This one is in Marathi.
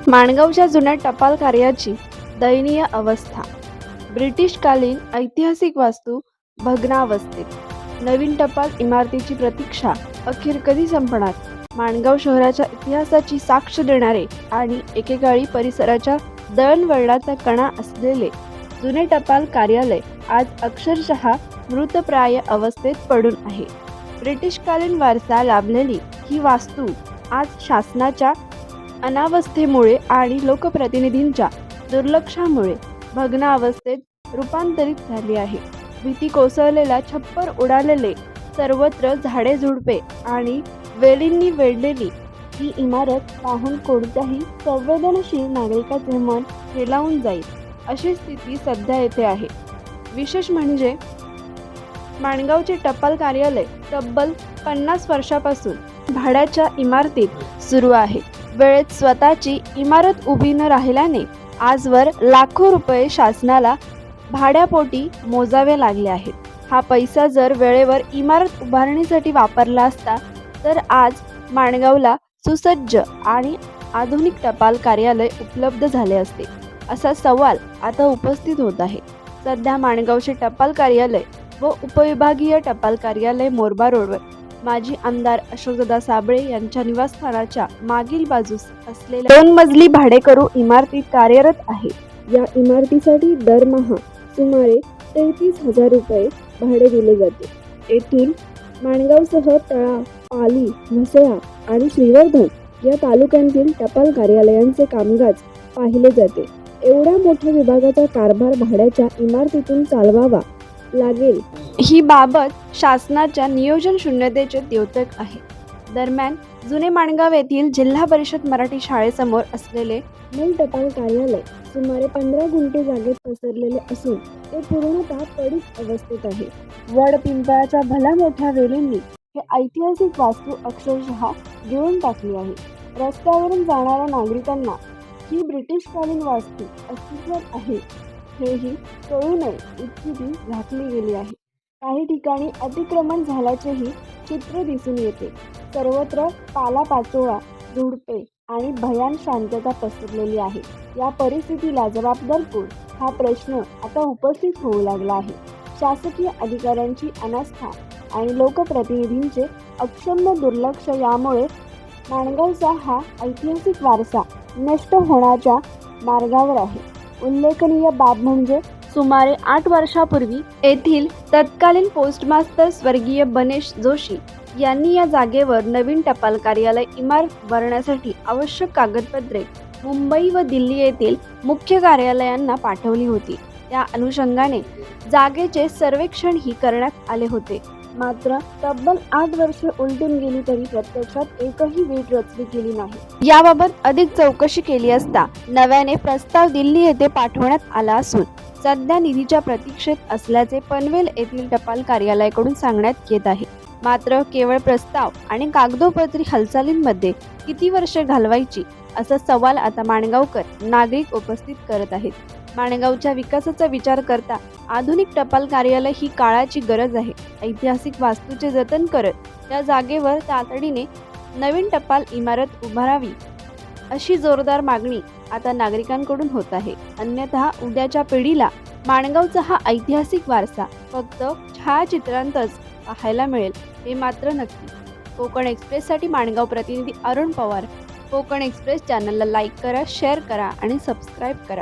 माणगावच्या जुन्या टपाल कार्याची दयनीय अवस्था. ब्रिटिशकालीन ऐतिहासिक वास्तू भग्नावस्थेत. नवीन टपाल इमारतीची प्रतीक्षा अखेर कधी संपणार? माणगाव शहराच्या इतिहासाची साक्ष देणारे आणि एकेकाळी परिसराच्या दळणवळणाचा कणा असलेले जुने टपाल कार्यालय आज अक्षरशः मृतप्राय अवस्थेत पडून आहे. ब्रिटिशकालीन वारसा लाभलेली ही वास्तू आज शासनाच्या अनावस्थेमुळे आणि लोकप्रतिनिधींच्या दुर्लक्षामुळे भग्न अवस्थेत रूपांतरित झाली आहे. भीती कोसळलेला, छप्पर उडालेले, सर्वत्र झाडे झुडपे आणि वेलींनी वेढलेली ही इमारत पाहून कोणत्याही संवेदनशील नागरिकाचे मन हेलावून जाईल अशी स्थिती सध्या येथे आहे. विशेष म्हणजे माणगावचे टपाल कार्यालय तब्बल 50 वर्षापासून भाड्याच्या इमारतीत सुरू आहे. वेळेत स्वतःची इमारत उभी न राहिल्याने आजवर लाखो रुपये शासनाला भाड्यापोटी मोजावे लागले आहेत. हा पैसा जर वेळेवर इमारत उभारणीसाठी वापरला असता तर आज माणगावला सुसज्ज आणि आधुनिक टपाल कार्यालय उपलब्ध झाले असते, असा सवाल आता उपस्थित होत आहे. सध्या माणगावचे टपाल कार्यालय व उपविभागीय टपाल कार्यालय मोरबा रोडवर माजी आमदार अशोकदादा साबळे यांच्या निवासस्थानाच्या मागील बाजूस असलेल्या 2 मजली भाडेकरू इमारतीत कार्यरत आहे. या इमारतीसाठी दरमहा सुमारे 33,000 रुपये भाडे दिले जाते. येथून माणगावसह तळा, पाली, म्हसळा आणि श्रीवर्धन या तालुक्यांतील टपाल कार्यालयांचे कामकाज पाहिले जाते. एवढ्या मोठ्या विभागाचा कारभार भाड्याच्या इमारतीतून चालवावा लागेल ही बाबत शासनाच्या नियोजन शून्यतेचे द्योतक आहे. दरम्यान जुने माणगाव येथील जिल्हा परिषद मराठी शाळेसमोर असलेले मूळ टपाल कार्यालय सुमारे 15 गुंठे जागेत पसरलेले असून ते पूर्णतः पडीक अवस्थेत आहे. वड पिंपळाच्या भल्या मोठ्या वेलींनी हे ऐतिहासिक वास्तू अक्षरशः गिळून टाकली आहे. रस्त्यावरून जाणाऱ्या नागरिकांना ही ब्रिटिशकालीन वास्तू अस्तित्वात आहे हेही कळू नये इतकी ती झाकली गेली आहे. काही ठिकाणी अतिक्रमण झाल्याचेही चित्र दिसून येते. सर्वत्र पालापाचोळा, झुडपे आणि भयान शांतता पसरलेली आहे. या परिस्थितीला जबाबदार कोण हा प्रश्न आता उपस्थित होऊ लागला आहे. शासकीय अधिकाऱ्यांची अनास्था आणि लोकप्रतिनिधींचे अक्षम्य दुर्लक्ष यामुळे माणगावचा हा ऐतिहासिक वारसा नष्ट होण्याच्या मार्गावर आहे. उल्लेखनीय बाब म्हणजे सुमारे 8 वर्षापूर्वी येथील तत्कालीन पोस्टमास्तर स्वर्गीय बनेश जोशी यांनी या जागेवर नवीन टपाल कार्यालय इमारत उभारण्यासाठी आवश्यक कागदपत्रे मुंबई व दिल्ली येथील मुख्य कार्यालयांना पाठवली होती. त्या अनुषंगाने जागेचे सर्वेक्षणही करण्यात आले होते. मात्र तब्बल 8 वर्षे उलटून गेली तरी प्रत्यक्षात एकही वीट रचली गेली नाही. याबाबत अधिक चौकशी केली असता नव्याने प्रस्ताव दिल्ली येथे पाठवण्यात आला असून सध्या निधीच्या प्रतीक्षेत असल्याचे पनवेल येथील टपाल कार्यालयाकडून सांगण्यात येत आहे. मात्र केवळ प्रस्ताव आणि कागदोपत्री हालचालींमध्ये किती वर्षे घालवायची असा सवाल आता माणगावकर नागरिक उपस्थित करत आहेत. माणगावच्या विकासाचा विचार करता आधुनिक टपाल कार्यालय ही काळाची गरज आहे. ऐतिहासिक वास्तूचे जतन करत त्या जागेवर तातडीने नवीन टपाल इमारत उभारावी अशी जोरदार मागणी आता नागरिकांकडून होत आहे. अन्यथा उद्याच्या पिढीला माणगावचा हा ऐतिहासिक वारसा फक्त छायाचित्रांतच पाहायला मिळेल हे मात्र नक्की. कोकण एक्सप्रेससाठी माणगाव प्रतिनिधी अरुण पवार. कोकण एक्सप्रेस चॅनलला लाईक करा, शेअर करा आणि सबस्क्राईब करा.